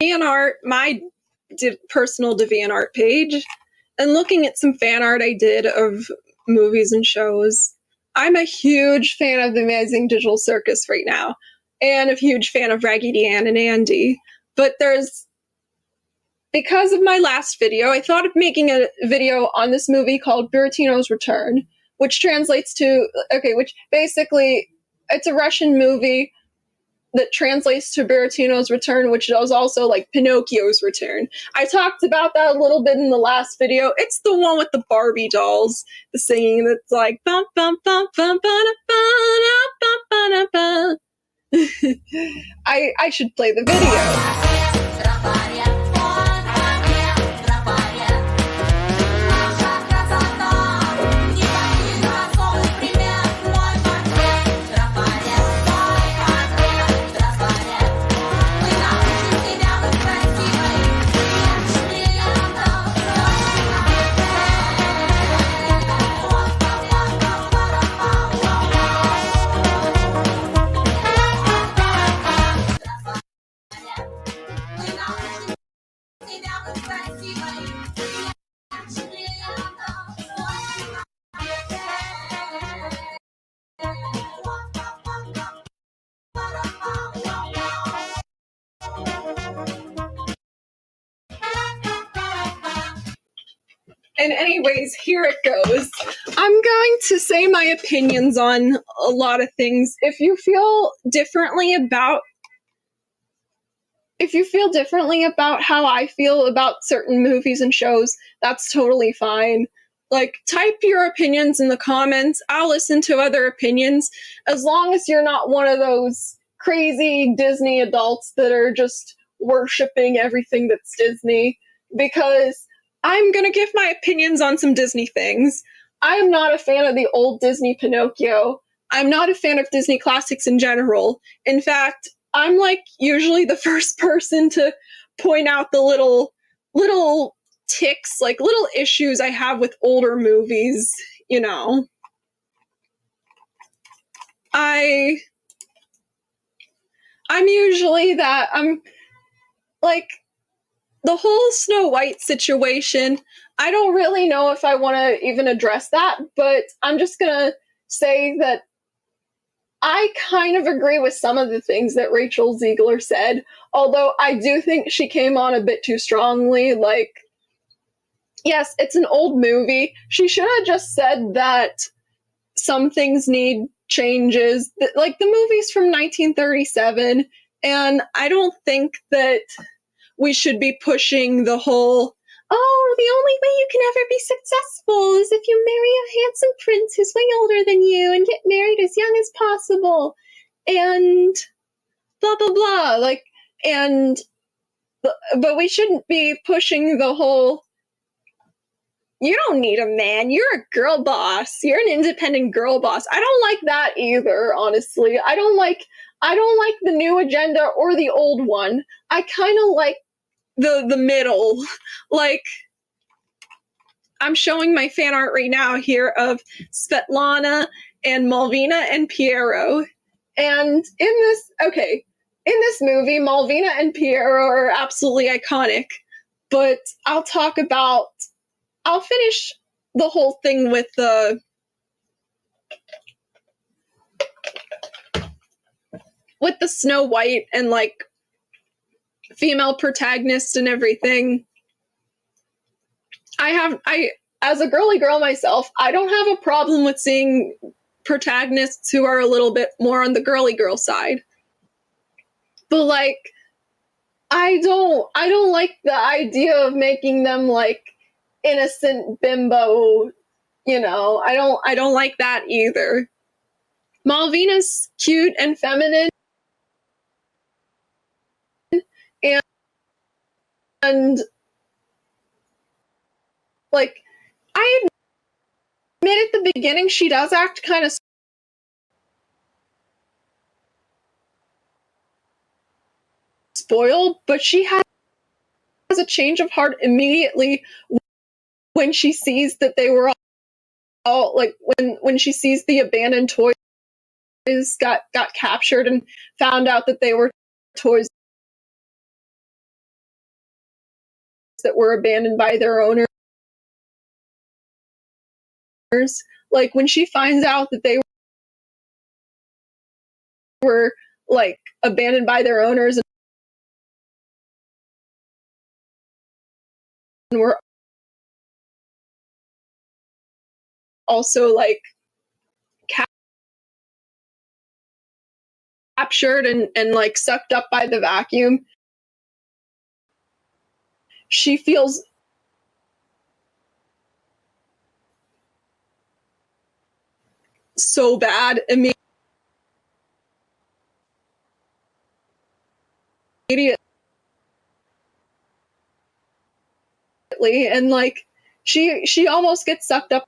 DeviantArt, my personal DeviantArt page, and looking at some fan art I did of movies and shows. I'm a huge fan of the Amazing Digital Circus right now, and a huge fan of Raggedy Ann and Andy. But because of my last video, I thought of making a video on this movie called Buratino's Return, which translates to, which basically, it's a Russian movie that translates to Buratino's Return, which is also like Pinocchio's Return. I talked about that a little bit in the last video. It's the one with the Barbie dolls, the singing that's like bum bum bum bum bum bum bum bum. I should play the video. And anyways, here it goes. I'm going to say my opinions on a lot of things. If you feel differently about how I feel about certain movies and shows, that's totally fine. Like, type your opinions in the comments. I'll listen to other opinions, as long as you're not one of those crazy Disney adults that are just worshiping everything that's Disney, because I'm gonna give my opinions on some Disney things. I'm not a fan of the old Disney Pinocchio. I'm not a fan of Disney classics in general. In fact, I'm like usually the first person to point out the little ticks, like little issues I have with older movies, you know. I'm usually that. I'm like, the whole Snow White situation, I don't really know if I want to even address that, but I'm just gonna say that I kind of agree with some of the things that Rachel Ziegler said, although I do think she came on a bit too strongly. Like, yes, it's an old movie. She should have just said that some things need changes. Like, the movie's from 1937, and I don't think that we should be pushing the whole, oh, the only way you can ever be successful is if you marry a handsome prince who's way older than you and get married as young as possible, and blah, blah, blah. Like, but we shouldn't be pushing the whole, you don't need a man, you're a girl boss, you're an independent girl boss. I don't like that either, honestly. I don't like the new agenda or the old one. I kind of like the middle. Like, I'm showing my fan art right now here of Svetlana and Malvina and Piero. And in this movie, Malvina and Piero are absolutely iconic. But I'll finish the whole thing with the Snow White and like female protagonist and everything. As a girly girl myself, I don't have a problem with seeing protagonists who are a little bit more on the girly girl side. But like, I don't like the idea of making them like innocent bimbo, you know. I don't like that either. Malvina's cute and feminine, and like, I admit at the beginning she does act kind of spoiled, but she has a change of heart immediately when she sees that they were all like, when she sees the abandoned toys got captured and found out that they were toys that were abandoned by their owners. Like, when she finds out that they were, like, abandoned by their owners and were also, like, captured and like, sucked up by the vacuum, she feels so bad immediately, and like, she almost gets sucked up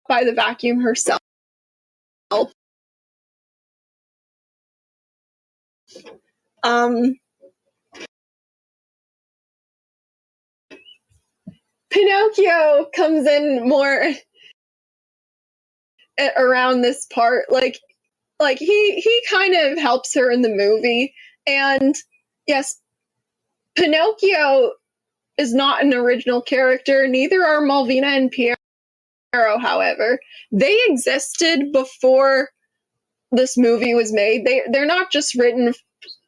by the vacuum herself. Pinocchio comes in more around this part. Like, he kind of helps her in the movie. And yes, Pinocchio is not an original character. Neither are Malvina and Piero, however. They existed before this movie was made. They're not just written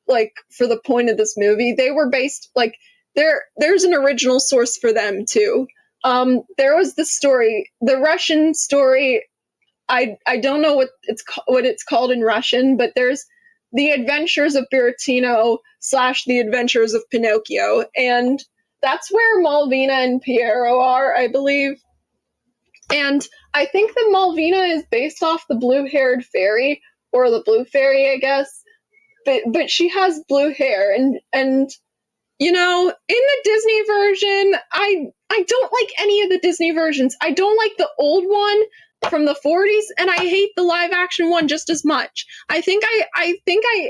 like for the point of this movie. They were based, like, there's an original source for them too. There was the story, the Russian story. I don't know what it's called in Russian, but there's the Adventures of Buratino / the Adventures of Pinocchio, and that's where Malvina and Piero are, I believe. And I think that Malvina is based off the blue-haired fairy, or the blue fairy, I guess. But she has blue hair, and you know, in the Disney version, I don't like any of the Disney versions. I don't like the old one from the 40s, and I hate the live action one just as much. I think I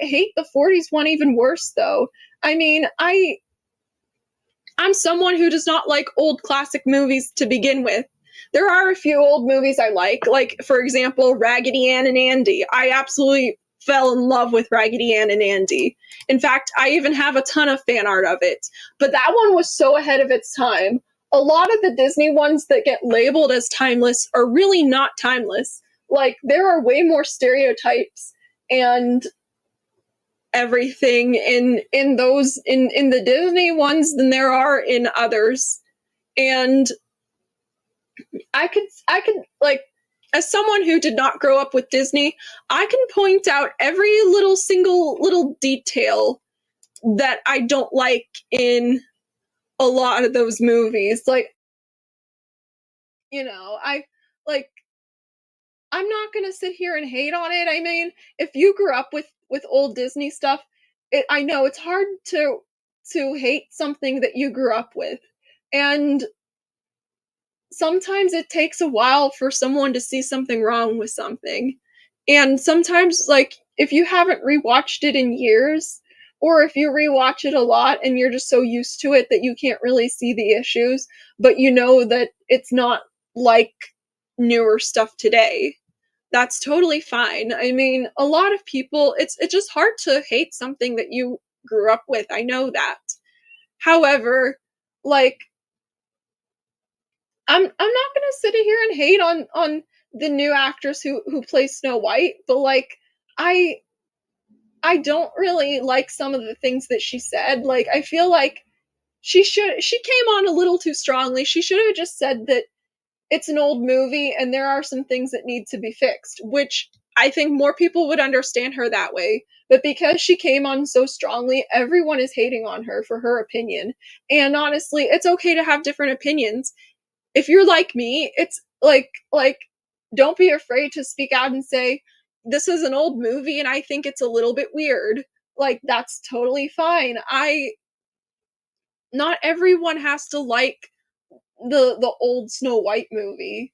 hate the 40s one even worse, though. I mean, I'm someone who does not like old classic movies to begin with. There are a few old movies I like, for example, Raggedy Ann and Andy. I absolutely fell in love with Raggedy Ann and Andy. In fact, I even have a ton of fan art of it. But that one was so ahead of its time. A lot of the Disney ones that get labeled as timeless are really not timeless. Like, there are way more stereotypes and everything in the Disney ones than there are in others. And I could like, as someone who did not grow up with Disney, I can point out every single little detail that I don't like in a lot of those movies. Like, you know, I'm not gonna sit here and hate on it. I mean, if you grew up with old Disney stuff, I know it's hard to hate something that you grew up with, and sometimes it takes a while for someone to see something wrong with something. And sometimes, like, if you haven't rewatched it in years, or if you rewatch it a lot and you're just so used to it that you can't really see the issues, but you know that it's not like newer stuff today, that's totally fine. I mean, a lot of people, it's just hard to hate something that you grew up with. I know that. However, like, I'm not gonna sit here and hate on the new actress who plays Snow White, but like, I don't really like some of the things that she said. Like, I feel like she came on a little too strongly. She should have just said that it's an old movie and there are some things that need to be fixed, which I think more people would understand her that way. But because she came on so strongly, everyone is hating on her for her opinion. And honestly, it's okay to have different opinions. If you're like me, it's like, don't be afraid to speak out and say, this is an old movie and I think it's a little bit weird. Like, that's totally fine. Not everyone has to like the old Snow White movie,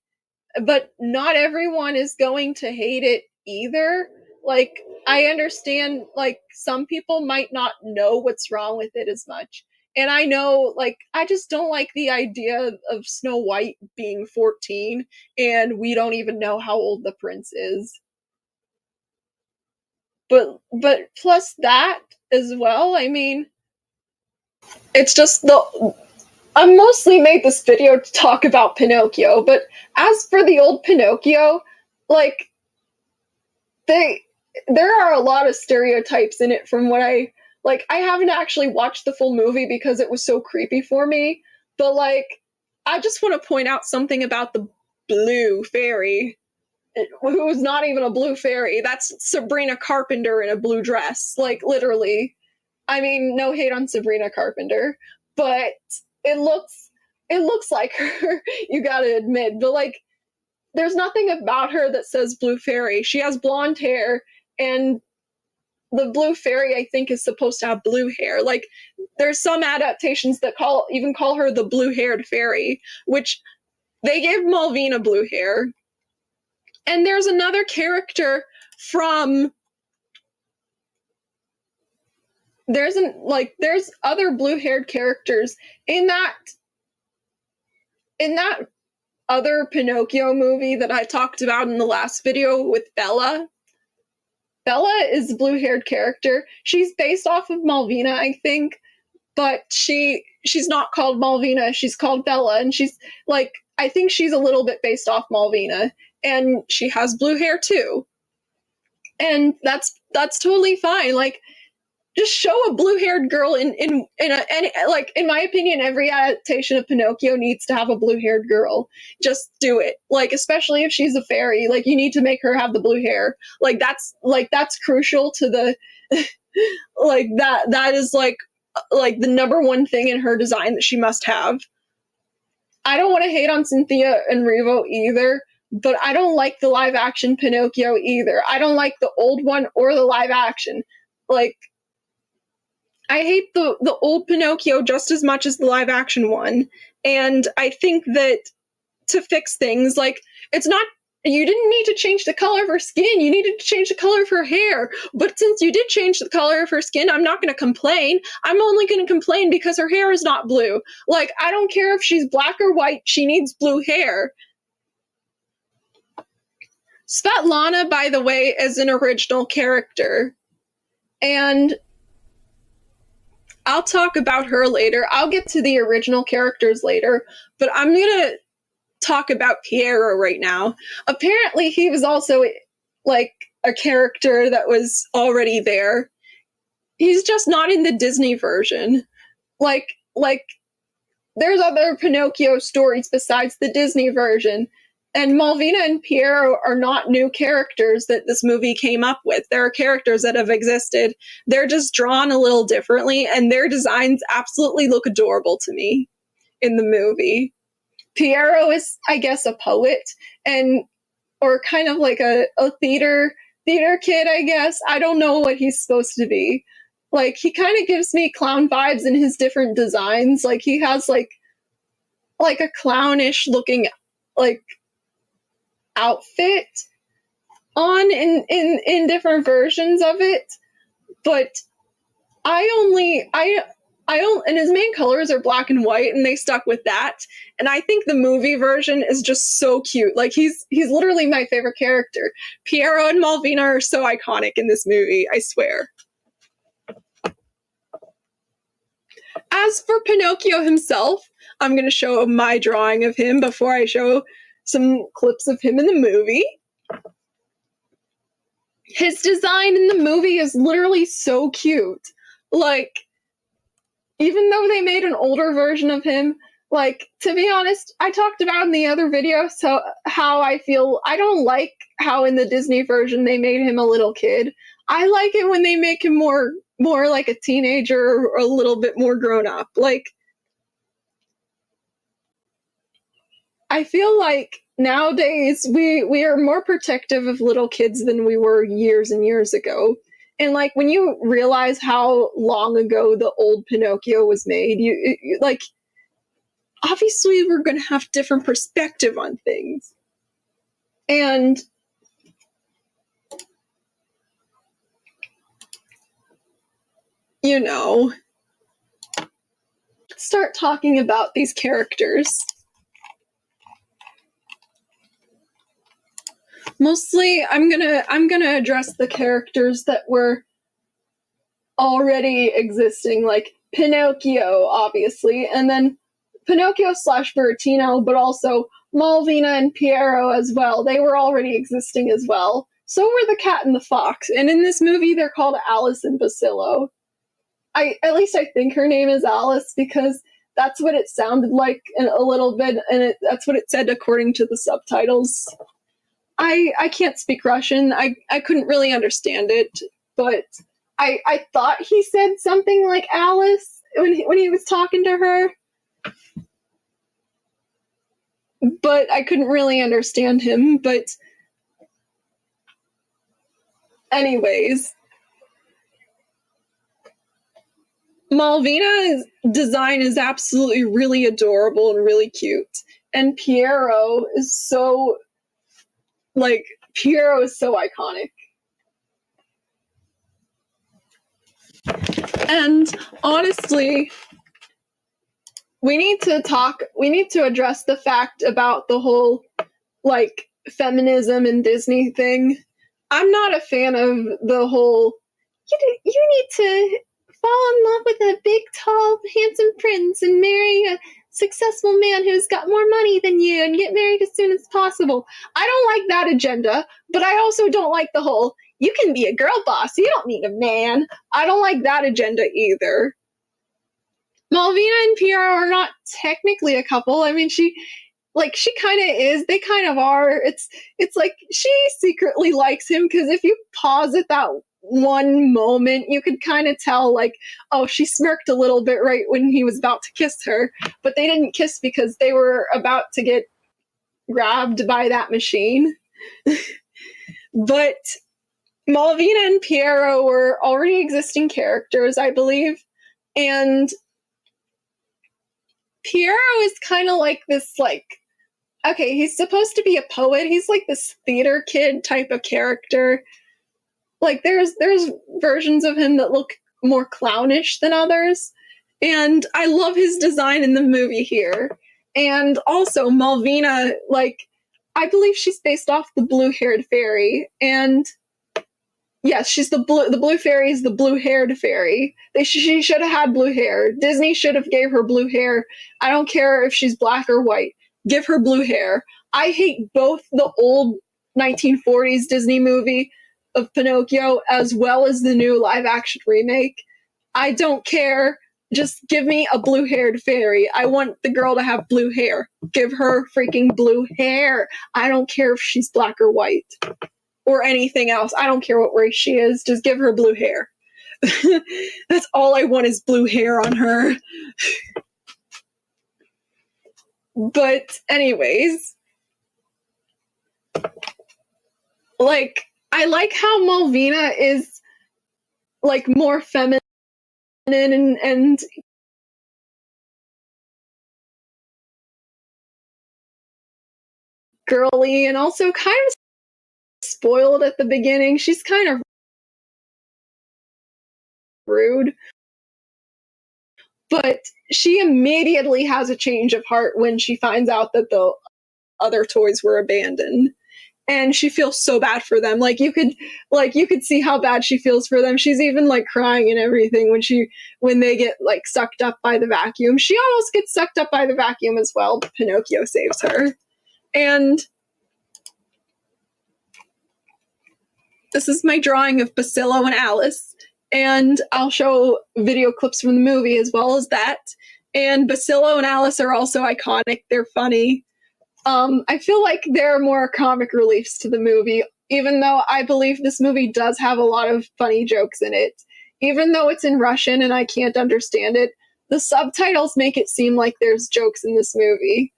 but not everyone is going to hate it either. Like, I understand, like, some people might not know what's wrong with it as much. And I know, like, I just don't like the idea of Snow White being 14 and we don't even know how old the prince is. but plus that as well, I mean, it's just the I mostly made this video to talk about Pinocchio, but as for the old Pinocchio, like there are a lot of stereotypes in it from what I haven't actually watched the full movie because it was so creepy for me, but like I just want to point out something about the blue fairy, who's not even a blue fairy. That's Sabrina Carpenter in a blue dress, like literally. I mean, no hate on Sabrina Carpenter, but it looks like her, you gotta admit. But like there's nothing about her that says blue fairy. She has blonde hair, and the blue fairy I think is supposed to have blue hair. Like there's some adaptations that call her the blue-haired fairy, which they gave Malvina blue hair. And there's another character from there's other blue-haired characters in that other Pinocchio movie that I talked about in the last video with Bella. Bella is a blue-haired character. She's based off of Malvina, I think, but she's not called Malvina. She's called Bella, and she's like, I think she's a little bit based off Malvina, and she has blue hair too. And that's totally fine. Like, just show a blue-haired girl in my opinion, every adaptation of Pinocchio needs to have a blue-haired girl. Just do it. Like, especially if she's a fairy, like you need to make her have the blue hair. Like that's crucial to the like that is like the number one thing in her design that she must have. I don't want to hate on Cynthia and Revo either, but I don't like the live action Pinocchio either. I don't like the old one or the live action. Like, I hate the old Pinocchio just as much as the live action one. And I think that to fix things, like, it's not, you didn't need to change the color of her skin. You needed to change the color of her hair. But since you did change the color of her skin, I'm not going to complain. I'm only going to complain because her hair is not blue. Like, I don't care if she's black or white. She needs blue hair. Svetlana, by the way, is an original character. And I'll talk about her later. I'll get to the original characters later, but I'm going to talk about Piero right now. Apparently, he was also like a character that was already there. He's just not in the Disney version. Like there's other Pinocchio stories besides the Disney version. And Malvina and Piero are not new characters that this movie came up with. There are characters that have existed. They're just drawn a little differently, and their designs absolutely look adorable to me in the movie. Piero is, I guess, a poet, or kind of like a theater kid, I guess. I don't know what he's supposed to be. Like, he kind of gives me clown vibes in his different designs. Like, he has like a clownish looking like outfit on in different versions of it, but and his main colors are black and white, and they stuck with that. And I think the movie version is just so cute. Like, he's literally my favorite character. Piero and Malvina are so iconic in this movie, I swear. As for Pinocchio himself, I'm going to show my drawing of him before I show some clips of him in the movie. His design in the movie is literally so cute. Like, even though they made an older version of him, like, to be honest, I talked about in the other video so how I feel. I don't like how in the Disney version they made him a little kid. I like it when they make him more like a teenager or a little bit more grown up. Like, I feel like nowadays we are more protective of little kids than we were years and years ago. And like, when you realize how long ago the old Pinocchio was made, you like, obviously we're going to have different perspective on things. And you know, let's start talking about these characters. Mostly, I'm gonna address the characters that were already existing, like Pinocchio, obviously, and then Pinocchio slash Buratino, but also Malvina and Piero as well. They were already existing as well. So were the cat and the fox. And in this movie, they're called Alice and Basillo. At least I think her name is Alice because that's what it sounded like a little bit, and that's what it said according to the subtitles. I can't speak Russian. I couldn't really understand it, but I thought he said something like Alice when he was talking to her. But I couldn't really understand him. But anyways, Malvina's design is absolutely really adorable and really cute. And Piero is so iconic. And honestly, we need to address the fact about the whole, feminism and Disney thing. I'm not a fan of the whole, you need to fall in love with a big, tall, handsome prince and marry a successful man who's got more money than you and get married as soon as possible. I don't like that agenda, but I also don't like the whole, you can be a girl boss, you don't need a man. I don't like that agenda either. Malvina and Piero are not technically a couple. I mean, she kind of is. They kind of are. It's like she secretly likes him because if you pause at that one moment, you could kind of tell, oh, she smirked a little bit right when he was about to kiss her. But they didn't kiss because they were about to get grabbed by that machine. But Malvina and Piero were already existing characters, I believe. And Piero is kind of like this, okay, he's supposed to be a poet. He's like this theater kid type of character. There's versions of him that look more clownish than others. And I love his design in the movie here. And also Malvina, I believe she's based off the blue-haired fairy. And yes, she's the blue fairy is the blue-haired fairy. She should have had blue hair. Disney should have gave her blue hair. I don't care if she's black or white. Give her blue hair. I hate both the old 1940s Disney movie of Pinocchio as well as the new live-action remake. I don't care. Just give me a blue-haired fairy. I want the girl to have blue hair. Give her freaking blue hair. I don't care if she's black or white. Or anything else. I don't care what race she is. Just give her blue hair. That's all I want is blue hair on her. But anyways, I like how Malvina is more feminine and girly and also kind of spoiled at the beginning. She's kind of rude. But she immediately has a change of heart when she finds out that the other toys were abandoned. And she feels so bad for them. You could see how bad she feels for them. She's even crying and everything when they get sucked up by the vacuum. She almost gets sucked up by the vacuum as well, but Pinocchio saves her. And this is my drawing of Basillo and Alice. And I'll show video clips from the movie as well as that. And Basillo and Alice are also iconic. They're funny. I feel like they're more comic reliefs to the movie, even though I believe this movie does have a lot of funny jokes in it. Even though it's in Russian and I can't understand it, the subtitles make it seem like there's jokes in this movie.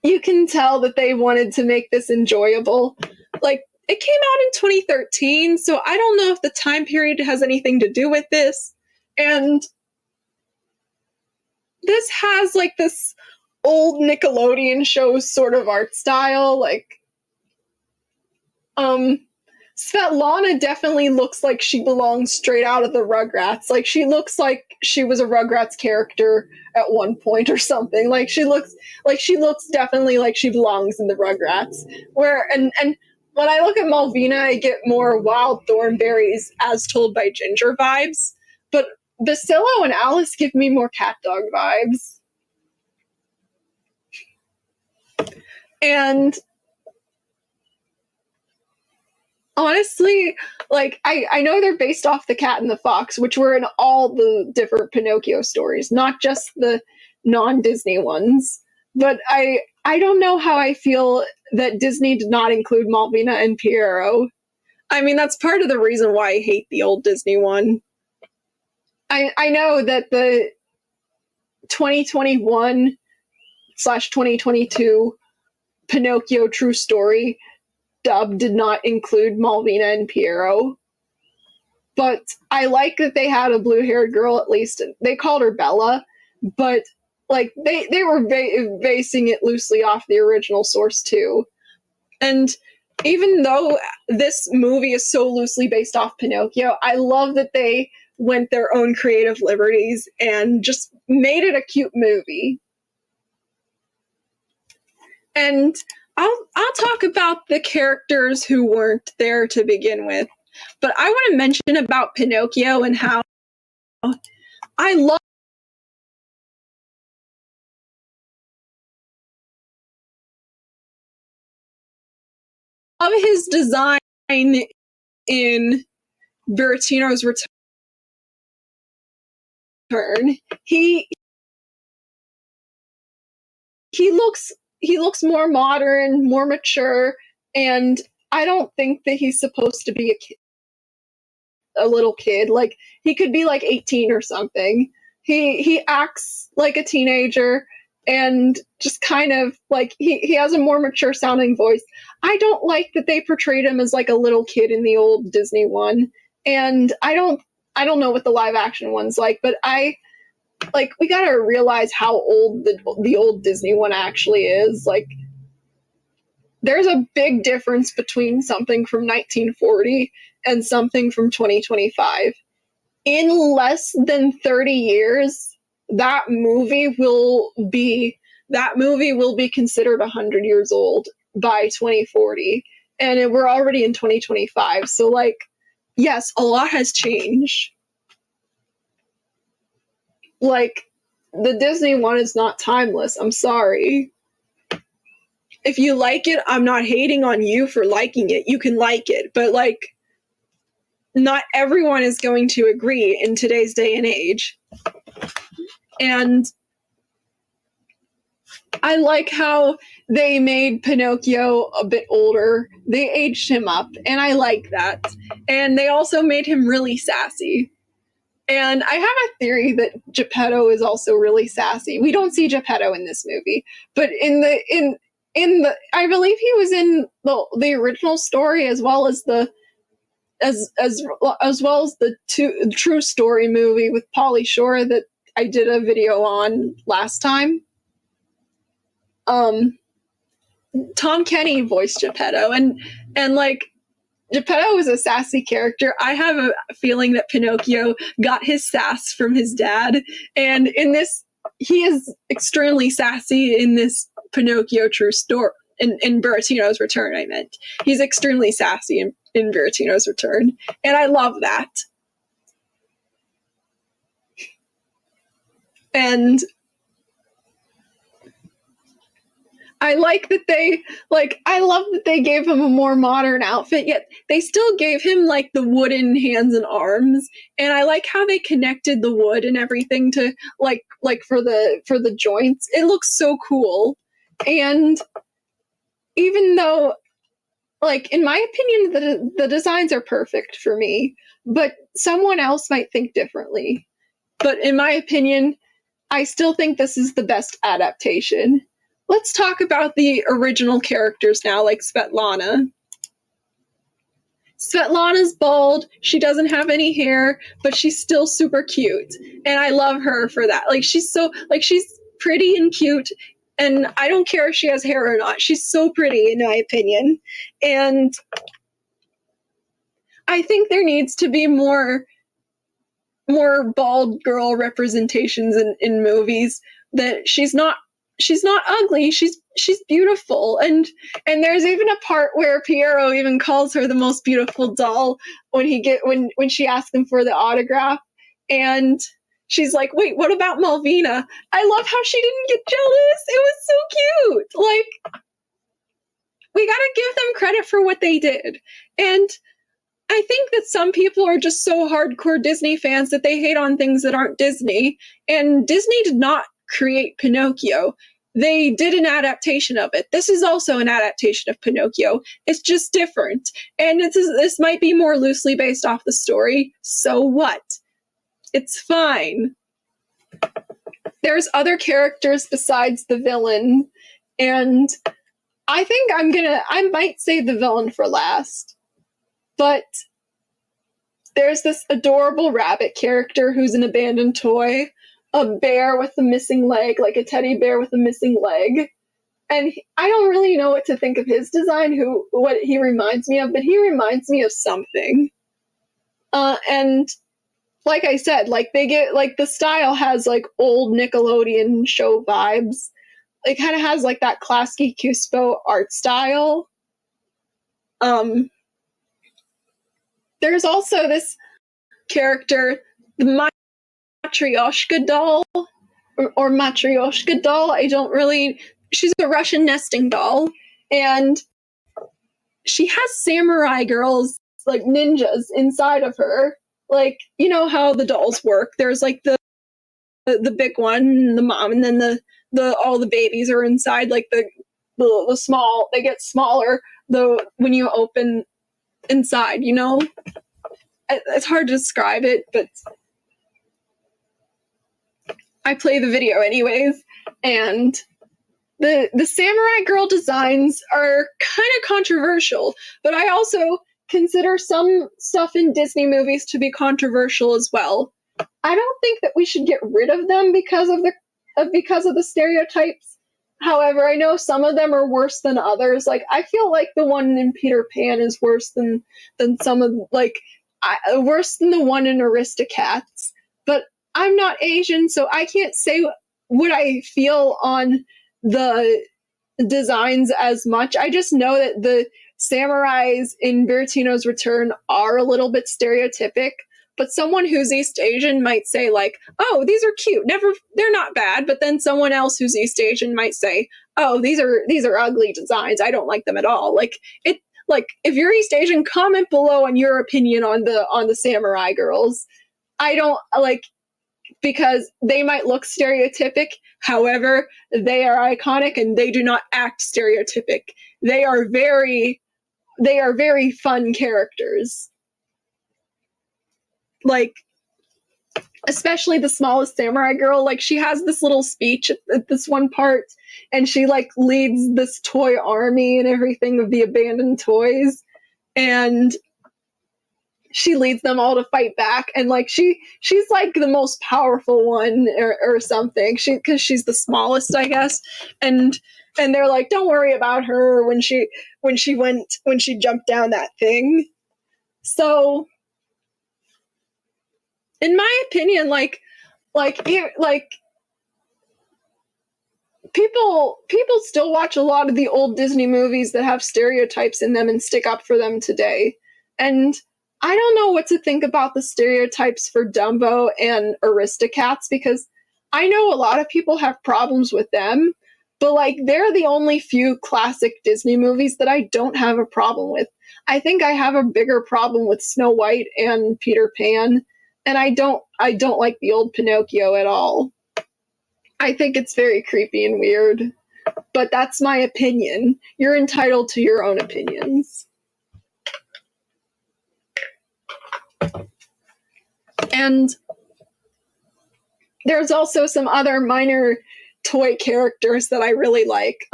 You can tell that they wanted to make this enjoyable. It came out in 2013, so I don't know if the time period has anything to do with this. And this has this old Nickelodeon show sort of art style. Svetlana definitely looks like she belongs straight out of the Rugrats. Like, she looks like she was a Rugrats character at one point or something. Like, she looks definitely like she belongs in the Rugrats. And when I look at Malvina, I get more Wild Thornberries As Told by Ginger vibes. But Basillo and Alice give me more Cat Dog vibes. And honestly, like, I know they're based off The Cat and the Fox, which were in all the different Pinocchio stories, not just the non-Disney ones. But I don't know how I feel that Disney did not include Malvina and Piero. I mean, that's part of the reason why I hate the old Disney one. I know that the 2021/2022 Pinocchio True Story dub did not include Malvina and Piero. But I like that they had a blue-haired girl, at least. They called her Bella, but like they were basing it loosely off the original source too. And even though this movie is so loosely based off Pinocchio, I love that they went their own creative liberties and just made it a cute movie. And I'll talk about the characters who weren't there to begin with. But I want to mention about Pinocchio and how I love his design in Buratino's Return. He looks more modern, more mature, and I don't think that he's supposed to be a little kid. Like, he could be like 18 or something. He acts like a teenager, and just kind of like he has a more mature sounding voice. I don't like that they portrayed him as like a little kid in the old Disney one, and I don't know what the live action one's like, but we gotta realize how old the old Disney one actually is. Like, there's a big difference between something from 1940 and something from 2025. In less than 30 years, that movie will be considered 100 years old by 2040, and we're already in 2025. So, like, yes, a lot has changed. Like, the Disney one is not timeless. I'm sorry. If you like it, I'm not hating on you for liking it. You can like it, but like, not everyone is going to agree in today's day and age. And I like how they made Pinocchio a bit older. They aged him up, and I like that. And they also made him really sassy. And I have a theory that Geppetto is also really sassy. We don't see Geppetto in this movie, but in the I believe he was in the original story as well as the True Story movie with Pauly Shore that I did a video on last time. Tom Kenny voiced Geppetto, and like, Geppetto is a sassy character. I have a feeling that Pinocchio got his sass from his dad, and in this, he is extremely sassy in this Pinocchio True Story. In Buratino's Return, I meant. He's extremely sassy in Buratino's Return, and I love that. And I like that I love that they gave him a more modern outfit, yet they still gave him like the wooden hands and arms. And I like how they connected the wood and everything to like for the joints. It looks so cool. And even though, like, in my opinion, the designs are perfect for me, but someone else might think differently. But in my opinion, I still think this is the best adaptation. Let's talk about the original characters now, like Svetlana. Svetlana's bald. She doesn't have any hair, but she's still super cute. And I love her for that. Like, she's pretty and cute. And I don't care if she has hair or not. She's so pretty, in my opinion. And I think there needs to be more bald girl representations in movies. That she's not ugly, she's beautiful. And there's even a part where Piero even calls her the most beautiful doll when she asks him for the autograph, and she's like, wait, what about Malvina? I love how she didn't get jealous. It was so cute. Like, we gotta give them credit for what they did. And I think that some people are just so hardcore Disney fans that they hate on things that aren't Disney. And Disney did not create Pinocchio. They did an adaptation of it. This is also an adaptation of Pinocchio. It's just different. And this might be more loosely based off the story. So what? It's fine. There's other characters besides the villain. And I think I might save the villain for last. But there's this adorable rabbit character who's an abandoned toy, a bear with a missing leg, like a teddy bear with a missing leg. And I don't really know what to think of his design, what he reminds me of, but he reminds me of something. And like I said, like they get, like the style has like old Nickelodeon show vibes. It kind of has like that Klasky Cuspo art style. There's also this character, the Matryoshka doll, or Matryoshka doll. She's a Russian nesting doll, and she has samurai girls, like ninjas, inside of her. Like, you know how the dolls work. There's like the big one, the mom, and then all the babies are inside, like the small, they get smaller when you open inside, you know? It's hard to describe it, but I play the video anyways. And the samurai girl designs are kind of controversial, but I also consider some stuff in Disney movies to be controversial as well. I don't think that we should get rid of them because of the stereotypes. However, I know some of them are worse than others. Like, I feel like the one in Peter Pan is worse than some of, like, worse than the one in Aristocats. But I'm not Asian, so I can't say what I feel on the designs as much. I just know that the samurais in Buratino's Return are a little bit stereotypic. But someone who's East Asian might say, like, oh, these are cute. They're not bad. But then someone else who's East Asian might say, oh, these are ugly designs. I don't like them at all. Like, if you're East Asian, comment below on your opinion on the samurai girls. I don't like, because they might look stereotypic. However, they are iconic and they do not act stereotypic. They are very fun characters. Like, especially the smallest samurai girl, like, she has this little speech at this one part, and she, like, leads this toy army and everything of the abandoned toys, and she leads them all to fight back, and, like, she's, like, the most powerful one, or something, because she's the smallest, I guess, and they're like, don't worry about her when she jumped down that thing. So, in my opinion, people still watch a lot of the old Disney movies that have stereotypes in them and stick up for them today. And I don't know what to think about the stereotypes for Dumbo and Aristocats, because I know a lot of people have problems with them, but, like, they're the only few classic Disney movies that I don't have a problem with. I think I have a bigger problem with Snow White and Peter Pan. And I don't like the old Pinocchio at all. I think it's very creepy and weird. But that's my opinion. You're entitled to your own opinions. And there's also some other minor toy characters that I really like.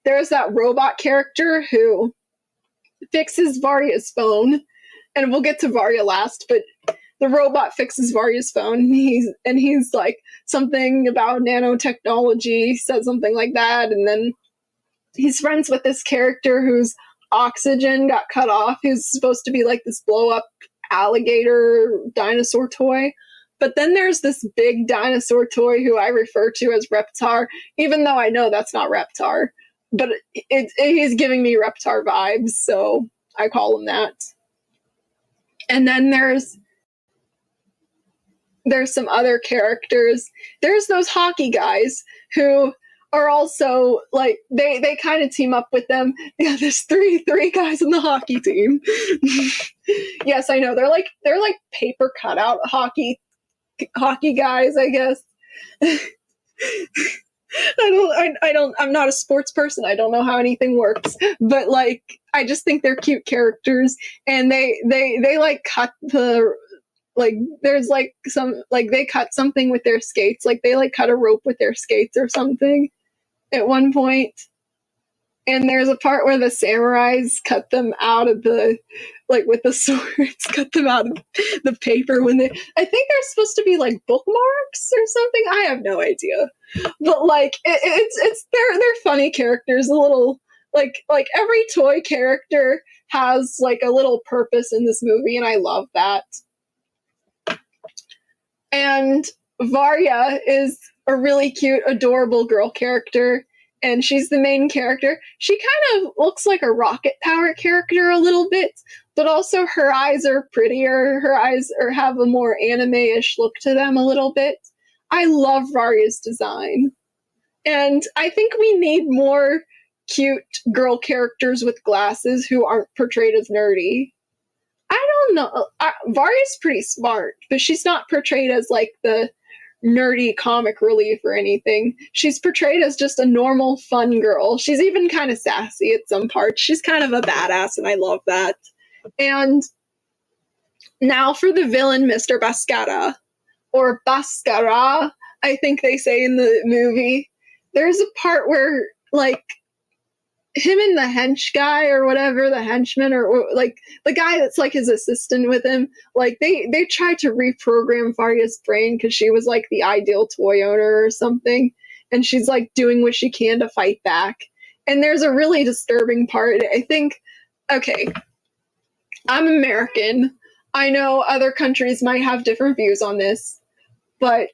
There's that robot character who fixes Varia's phone. And we'll get to Varia last, but the robot fixes Varia's phone. He's like, something about nanotechnology, says something like that, and then he's friends with this character who's oxygen got cut off. He was supposed to be like this blow up alligator dinosaur toy. But then there's this big dinosaur toy who I refer to as Reptar, even though I know that's not Reptar. But he's giving me Reptar vibes, so I call him that. And then there's some other characters. There's those hockey guys who are also like they kind of team up with them. Yeah, there's three guys in the hockey team. Yes, I know. They're like paper cutout hockey guys, I guess. I'm not a sports person. I don't know how anything works, but like I just think they're cute characters, and they like cut the like there's like some like they cut something with their skates, like they like cut a rope with their skates or something at one point. And there's a part where the samurais cut them out of the, like with the swords, cut them out of the paper when I think they're supposed to be like bookmarks or something. I have no idea. But like, they're funny characters, a little, like every toy character has like a little purpose in this movie, and I love that. And Varya is a really cute, adorable girl character. And she's the main character. She kind of looks like a Rocket Power character a little bit, but also her eyes are prettier. Her eyes have a more anime-ish look to them a little bit. I love Varya's design. And I think we need more cute girl characters with glasses who aren't portrayed as nerdy. I don't know. Varya's pretty smart, but she's not portrayed as like the nerdy comic relief or anything. She's portrayed as just a normal, fun girl. She's even kind of sassy at some parts. She's kind of a badass, and I love that. And now for the villain, Mr. Bascara, or Bascara, I think they say in the movie. There's a part where, like, him and the hench guy or whatever, the henchman, or like the guy that's like his assistant with him, like they tried to reprogram Varya's brain because she was like the ideal toy owner or something, and she's like doing what she can to fight back. And there's a really disturbing part. I think, okay, I'm American. I know other countries might have different views on this, but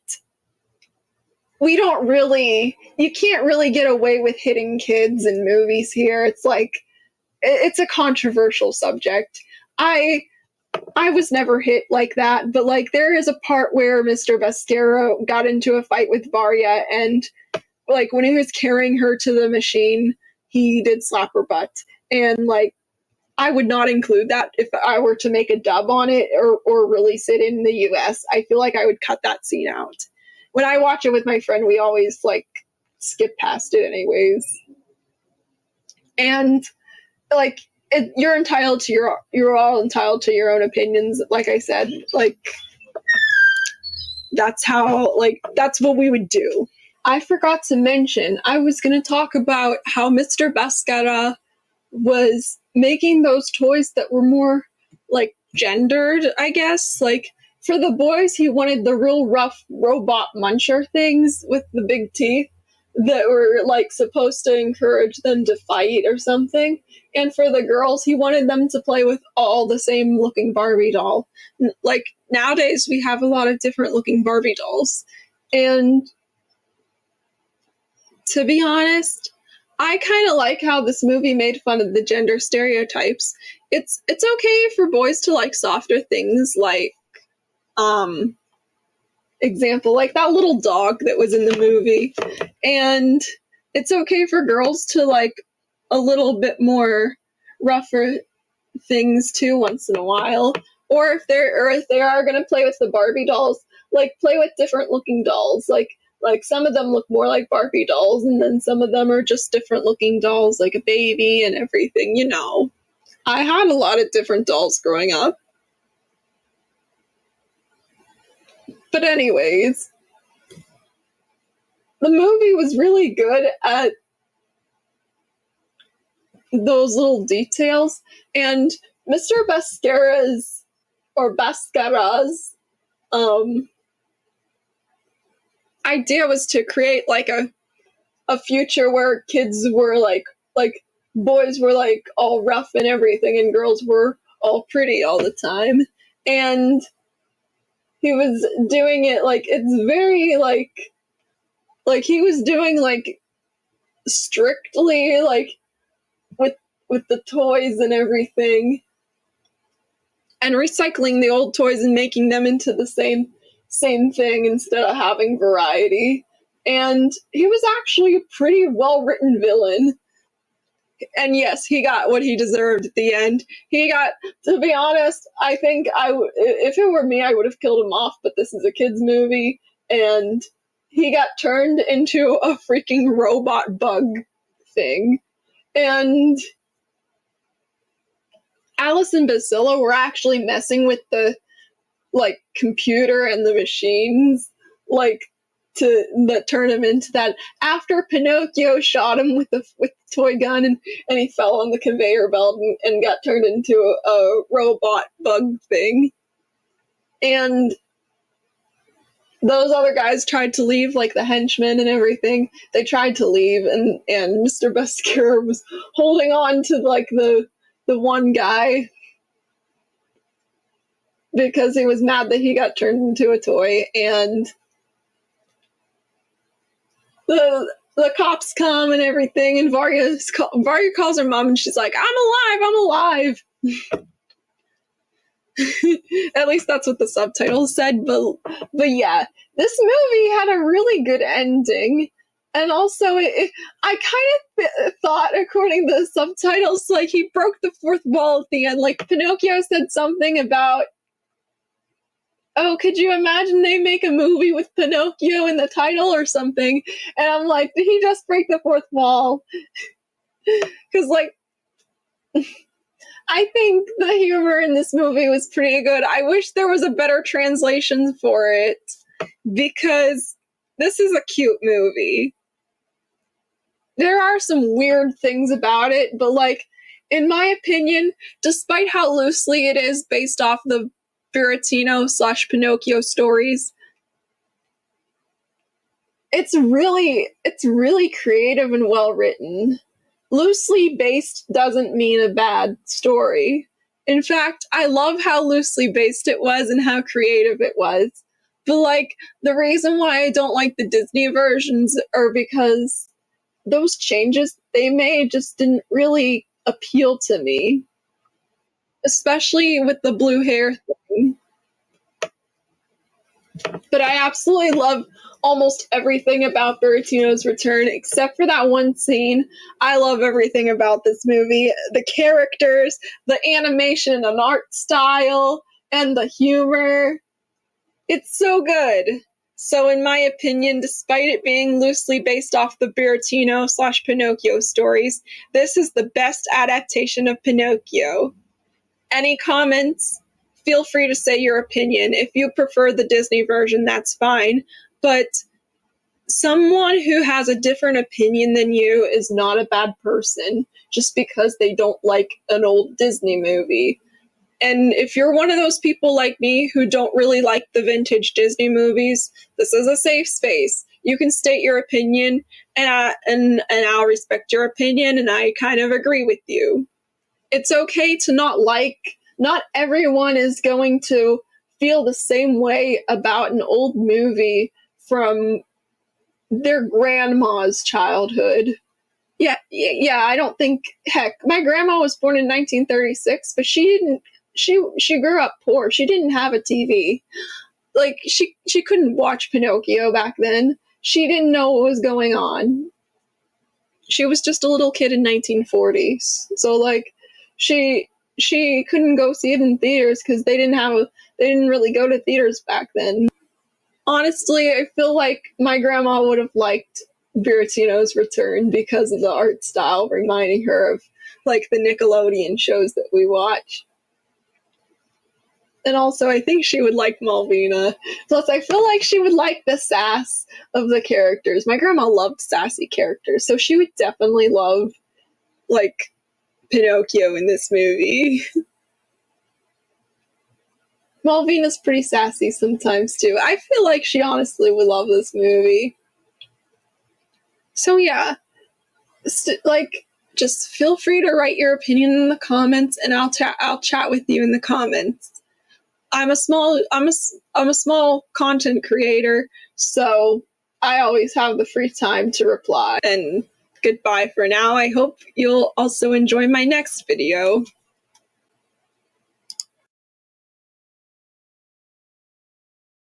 we don't really, you can't really get away with hitting kids in movies here. It's like, it's a controversial subject. I was never hit like that, but like there is a part where Mr. Bascara got into a fight with Varya, and like when he was carrying her to the machine, he did slap her butt. And like, I would not include that if I were to make a dub on it or release it in the US. I feel like I would cut that scene out. When I watch it with my friend, we always like skip past it anyways. And like, you're entitled to you're all entitled to your own opinions. Like I said, like that's what we would do. I forgot to mention, I was going to talk about how Mr. Bascara was making those toys that were more like gendered, I guess. Like, for the boys, he wanted the real rough robot muncher things with the big teeth that were like supposed to encourage them to fight or something. And for the girls, he wanted them to play with all the same looking Barbie doll. Like nowadays, we have a lot of different looking Barbie dolls. And to be honest, I kind of like how this movie made fun of the gender stereotypes. It's okay for boys to like softer things, like example, like that little dog that was in the movie. And it's okay for girls to like a little bit more rougher things too once in a while. Or if they are going to play with the Barbie dolls, like play with different looking dolls. Like some of them look more like Barbie dolls, and then some of them are just different looking dolls, like a baby and everything, you know. I had a lot of different dolls growing up. But anyways, the movie was really good at those little details, and Mr. Bascara's idea was to create like a future where kids were like boys were like all rough and everything, and girls were all pretty all the time. And he was doing it like, it's very like he was doing like strictly like with the toys and everything, and recycling the old toys and making them into the same thing instead of having variety. And he was actually a pretty well-written villain. And yes, he got what he deserved at the end. He got, to be honest, I think if it were me, I would have killed him off, but this is a kid's movie, and he got turned into a freaking robot bug thing. And Alice and Basilla were actually messing with the, like, computer and the machines, like, that turn him into that. After Pinocchio shot him with the toy gun, and he fell on the conveyor belt and got turned into a robot bug thing. And those other guys tried to leave, like the henchmen and everything. They tried to leave, and Mr. Buscura was holding on to like the one guy because he was mad that he got turned into a toy. And the cops come and everything, and Varya calls her mom, and she's like, I'm alive. At least that's what the subtitles said. But yeah, this movie had a really good ending. And also, I kind of thought, according to the subtitles, like, he broke the fourth wall at the end. Like, Pinocchio said something about, oh, could you imagine they make a movie with Pinocchio in the title or something? And I'm like, did he just break the fourth wall? Because, like, I think the humor in this movie was pretty good. I wish there was a better translation for it, because this is a cute movie. There are some weird things about it, but, like, in my opinion, despite how loosely it is based off the Buratino/Pinocchio stories, it's really creative and well written. Loosely based doesn't mean a bad story. In fact, I love how loosely based it was and how creative it was. But, like, the reason why I don't like the Disney versions are because those changes they made just didn't really appeal to me. Especially with the blue hair thing. But I absolutely love almost everything about Buratino's return, except for that one scene. I love everything about this movie. The characters, the animation and art style, and the humor. It's so good. So in my opinion, despite it being loosely based off the Buratino/Pinocchio stories, this is the best adaptation of Pinocchio. Any comments? Feel free to say your opinion. If you prefer the Disney version, that's fine. But someone who has a different opinion than you is not a bad person just because they don't like an old Disney movie. And if you're one of those people like me who don't really like the vintage Disney movies, this is a safe space. You can state your opinion, and I'll respect your opinion, and I kind of agree with you. It's okay to not like. Not everyone is going to feel the same way about an old movie from their grandma's childhood. Yeah, I don't think, heck, my grandma was born in 1936, but she grew up poor. She didn't have a TV. Like, she couldn't watch Pinocchio back then. She didn't know what was going on. She was just a little kid in 1940s. So, like, she couldn't go see it in theaters because they didn't really go to theaters back then. Honestly, I feel like my grandma would have liked Buratino's return because of the art style, reminding her of, like, the Nickelodeon shows that we watch. And also, I think she would like Malvina. Plus, I feel like she would like the sass of the characters. My grandma loved sassy characters, so she would definitely love, like, Pinocchio in this movie. Malvina's pretty sassy sometimes, too. I feel like she honestly would love this movie. So, yeah. Like, just feel free to write your opinion in the comments, and I'll chat with you in the comments. I'm a small content creator, so I always have the free time to reply. And goodbye for now. I hope you'll also enjoy my next video.